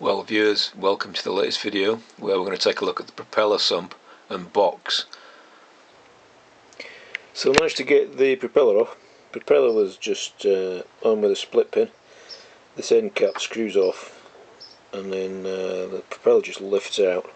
Well viewers, welcome to the latest video where we're going to take a look at the propeller sump and box. So I managed to get the propeller off. The propeller was just on with a split pin. This end cap screws off and then the propeller just lifts out.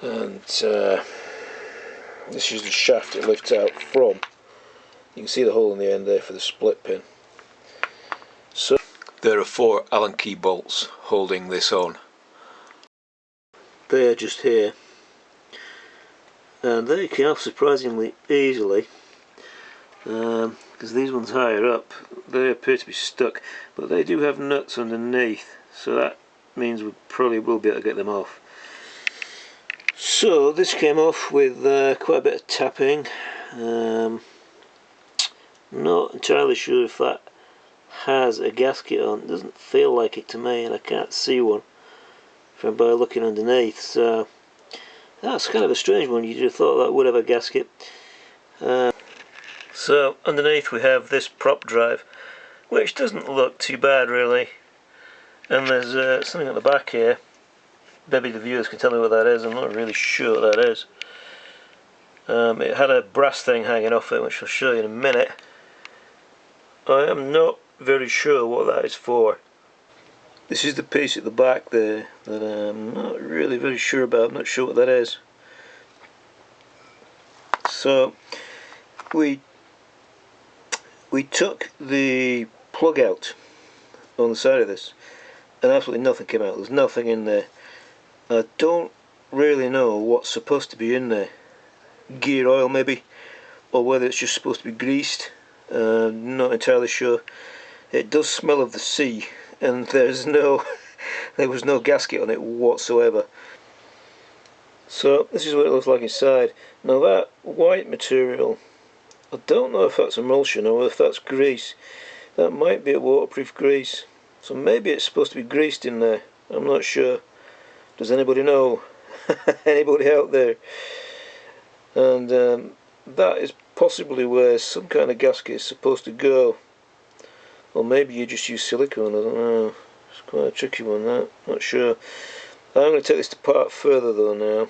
And this is the shaft it lifts out from. You can see the hole in the end there for the split pin. So there are 4 Allen key bolts holding this on. They are just here, and they come off surprisingly easily because these ones higher up, they appear to be stuck, but they do have nuts underneath, so that means we probably will be able to get them off. So this came off with quite a bit of tapping. Not entirely sure if that has a gasket on. It doesn't feel like it to me, and I can't see one from by looking underneath, so that's kind of a strange one. You'd have thought that would have a gasket. So underneath we have this prop drive, which doesn't look too bad really, and there's something at the back here. Maybe the viewers can tell me what that is. I'm not really sure what that is. It had a brass thing hanging off it, which I'll show you in a minute. I am not very sure what that is for. This is the piece at the back there that I'm not really very sure about. I'm not sure what that is. So we took the plug out on the side of this and absolutely nothing came out. There's nothing in there. I don't really know what's supposed to be in there. Gear oil maybe, or whether it's just supposed to be greased. Not entirely sure. It does smell of the sea, and there was no gasket on it whatsoever. So this is what it looks like inside. Now that white material, I don't know if that's emulsion or if that's grease. That might be a waterproof grease, so maybe it's supposed to be greased in there. I'm not sure. Does anybody know? Anybody out there? And that is possibly where some kind of gasket is supposed to go. Or maybe you just use silicone, I don't know. It's quite a tricky one, that. Not sure. I'm going to take this apart further though now.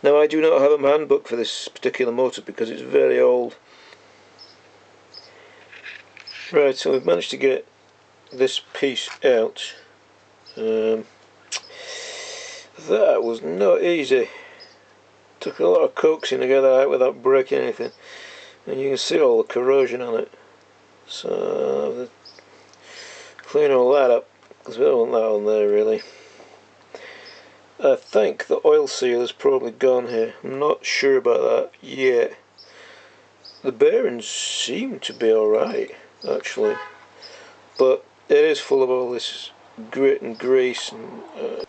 Now I do not have a handbook for this particular motor because it's very old. Right, so we've managed to get this piece out. That was not easy. Took a lot of coaxing to get that out without breaking anything, and you can see all the corrosion on it. So clean all that up because we don't want that on there really. I think the oil seal is probably gone here. I'm not sure about that yet. The bearings seem to be alright actually, but it is full of all this grit and grease, and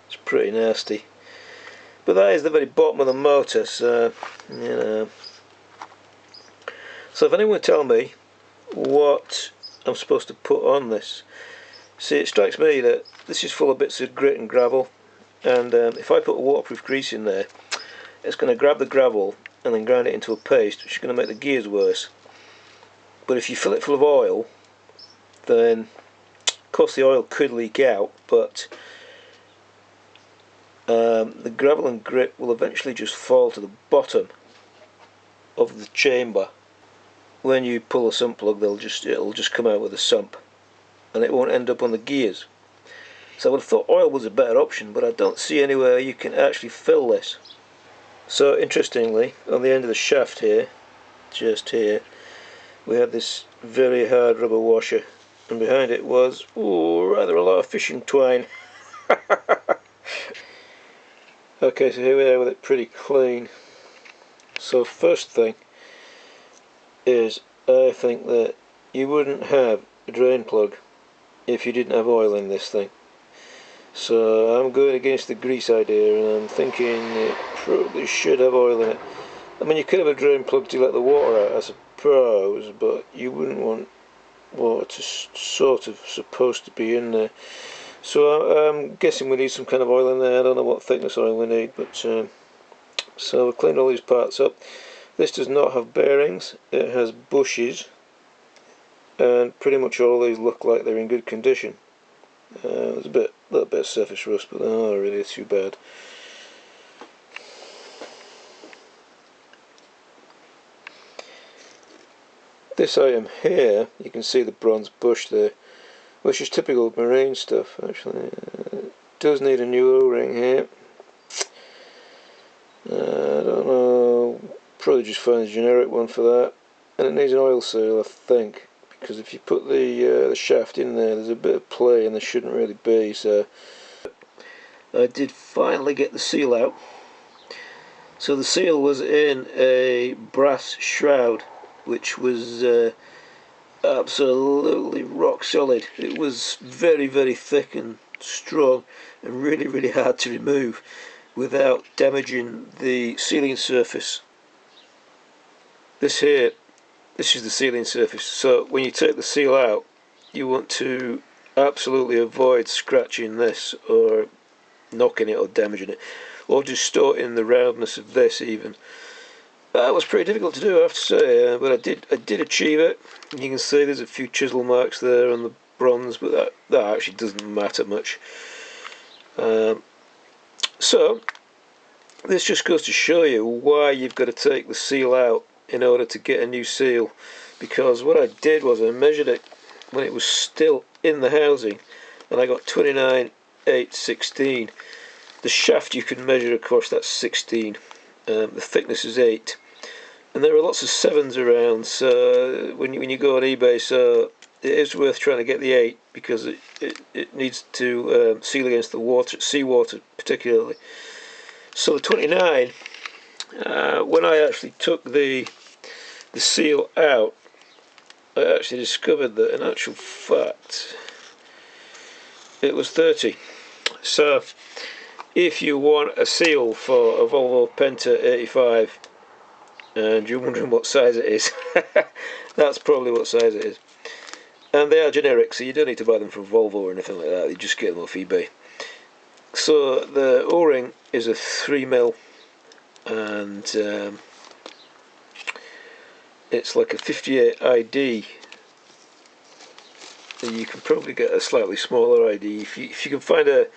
it's pretty nasty. But that is the very bottom of the motor, so you know. So if anyone would tell me what I'm supposed to put on this. See, it strikes me that this is full of bits of grit and gravel, and if I put a waterproof grease in there, it's going to grab the gravel and then grind it into a paste, which is going to make the gears worse. But if you fill it full of oil, then of course the oil could leak out, but the gravel and grit will eventually just fall to the bottom of the chamber. When you pull a sump plug, it'll just come out with a sump, and it won't end up on the gears. So I would have thought oil was a better option, but I don't see anywhere you can actually fill this. So interestingly, on the end of the shaft here, just here, we had this very hard rubber washer, and behind it was rather a lot of fishing twine. Okay, so here we are with it pretty clean. So first thing is, I think that you wouldn't have a drain plug if you didn't have oil in this thing. So I'm going against the grease idea, and I'm thinking it probably should have oil in it. I mean, you could have a drain plug to let the water out, I suppose, but you wouldn't want water to sort of supposed to be in there. So I'm guessing we need some kind of oil in there. I don't know what thickness oil we need, but so we've cleaned all these parts up. This does not have bearings, it has bushes, and pretty much all these look like they're in good condition. There's a bit A little bit of surface rust, but not really too bad. This item here, you can see the bronze bush there, which is typical marine stuff actually. It does need a new O-ring here. I don't know, probably just find a generic one for that. And it needs an oil seal, I think, because if you put the shaft in there, there's a bit of play and there shouldn't really be. So I did finally get the seal out. So the seal was in a brass shroud, which was absolutely rock solid. It was very, very thick and strong and really, really hard to remove without damaging the sealing surface. This here, this is the sealing surface. So when you take the seal out, you want to absolutely avoid scratching this or knocking it or damaging it, or distorting the roundness of this even. That was pretty difficult to do, I have to say, but I did achieve it. You can see there's a few chisel marks there on the bronze, but that actually doesn't matter much. So this just goes to show you why you've got to take the seal out in order to get a new seal, because what I did was I measured it when it was still in the housing and I got 29/8/16. The shaft you can measure, of course, that's 16. The thickness is 8, and there are lots of 7s around, so when you go on eBay, so it is worth trying to get the 8 because it needs to seal against the water, seawater particularly. So the 29, when I actually took the seal out, I actually discovered that in actual fact it was 30. So if you want a seal for a Volvo Penta 85 and you're wondering what size it is, that's probably what size it is. And they are generic, so you don't need to buy them from Volvo or anything like that, you just get them off eBay. So the O-ring is a 3mm, and it's like a 58 ID. You can probably get a slightly smaller ID. If you can find a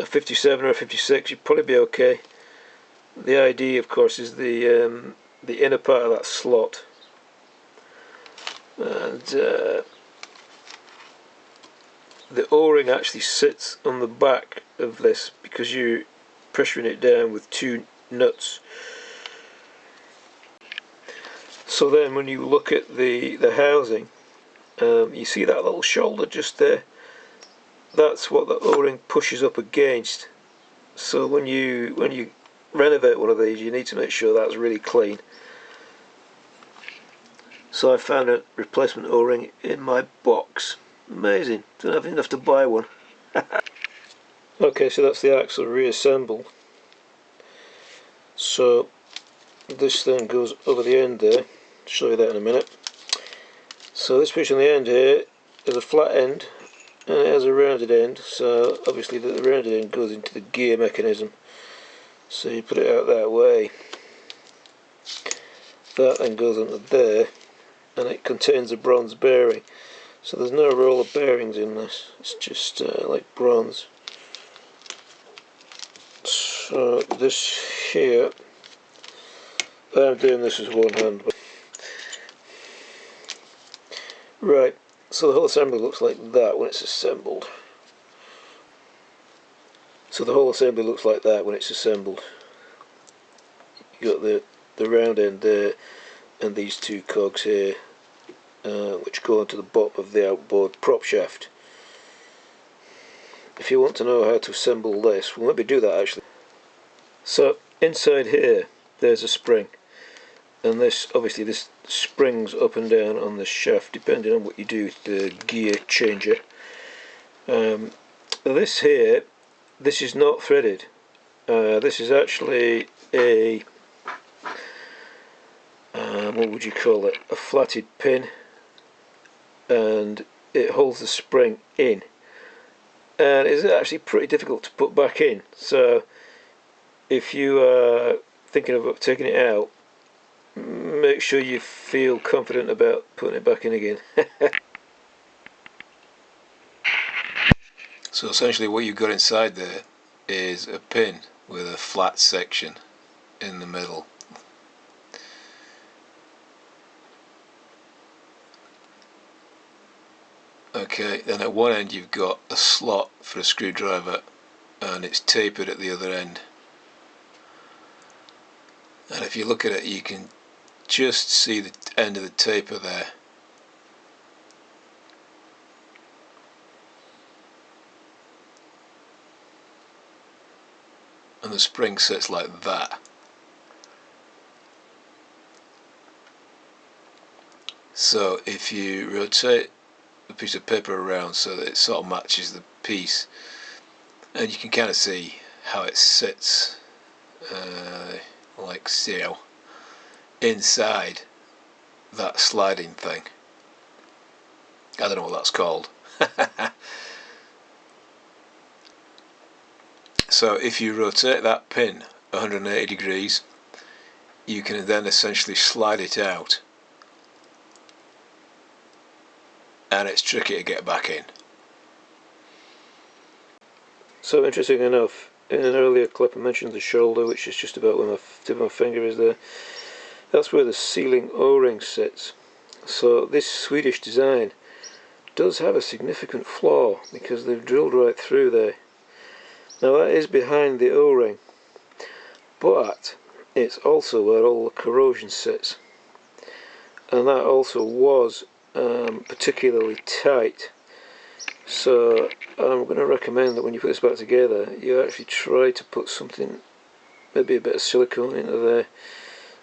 57 or a 56, you'd probably be okay. The ID, of course, is the inner part of that slot, and the O-ring actually sits on the back of this because you're pressuring it down with 2 nuts. So then when you look at the housing, you see that little shoulder just there? That's what the O-ring pushes up against. So when you renovate one of these, you need to make sure that's really clean. So I found a replacement O-ring in my box. Amazing, don't have enough to buy one. Okay, so that's the axle reassembled. So this thing goes over the end there. I'll show you that in a minute. So this piece on the end here is a flat end and it has a rounded end, so obviously the rounded end goes into the gear mechanism. So you put it out that way. That then goes onto there, and it contains a bronze bearing. So there's no roll of bearings in this, it's just like bronze. So this here, I'm doing this with one hand. Right, so the whole assembly looks like that when it's assembled. So the whole assembly looks like that when it's assembled. You got the round end there, and these 2 cogs here, which go onto the bottom of the outboard prop shaft. If you want to know how to assemble this, well, let me do that actually. So inside here there's a spring, and this obviously this springs up and down on the shaft depending on what you do with the gear changer. This here, this is not threaded. This is actually a what would you call it, a flatted pin, and it holds the spring in, and it's actually pretty difficult to put back in. So if you are thinking of taking it out, make sure you feel confident about putting it back in again. So essentially what you've got inside there is a pin with a flat section in the middle. Okay, then at one end you've got a slot for a screwdriver and it's tapered at the other end. And if you look at it, you can just see the end of the taper there. And the spring sits like that. So if you rotate the piece of paper around so that it sort of matches the piece, and you can kind of see how it sits, like so, inside that sliding thing. I don't know what that's called. So if you rotate that pin 180 degrees, you can then essentially slide it out, and it's tricky to get back in. So interesting enough, in an earlier clip I mentioned the shoulder, which is just about where my tip of my finger is there. That's where the sealing O-ring sits. So this Swedish design does have a significant flaw because they've drilled right through there. Now that is behind the O-ring, but it's also where all the corrosion sits, and that also was particularly tight. So I'm going to recommend that when you put this back together, you actually try to put something, maybe a bit of silicone into there,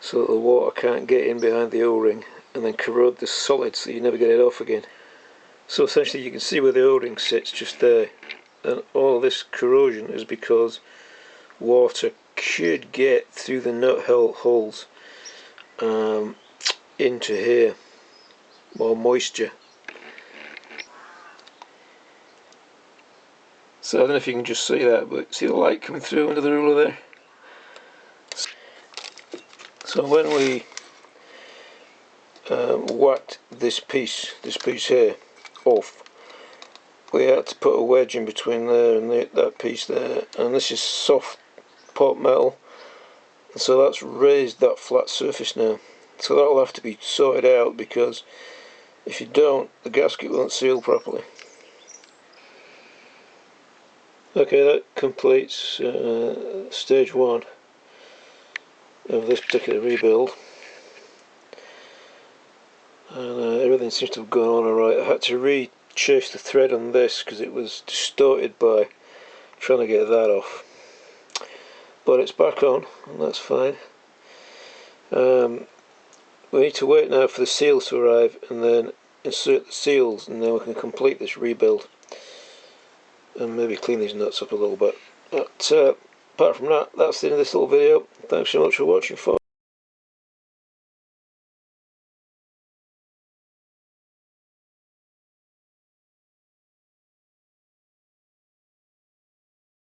so that the water can't get in behind the O-ring and then corrode the solid so you never get it off again. So essentially you can see where the O-ring sits just there, and all this corrosion is because water could get through the nut holes into here, more moisture. So I don't know if you can just see that, but see the light coming through under the ruler there? So when we whacked this piece here off, we had to put a wedge in between there and that piece there, and this is soft pot metal, and so that's raised that flat surface now. So that'll have to be sorted out, because if you don't, the gasket won't seal properly. Okay, that completes stage 1 of this particular rebuild, and everything seems to have gone on alright. I had to re-chase the thread on this because it was distorted by trying to get that off, but it's back on and that's fine. We need to wait now for the seals to arrive and then insert the seals, and then we can complete this rebuild and maybe clean these nuts up a little bit. But apart from that, that's the end of this little video. Thanks so much for watching, folks.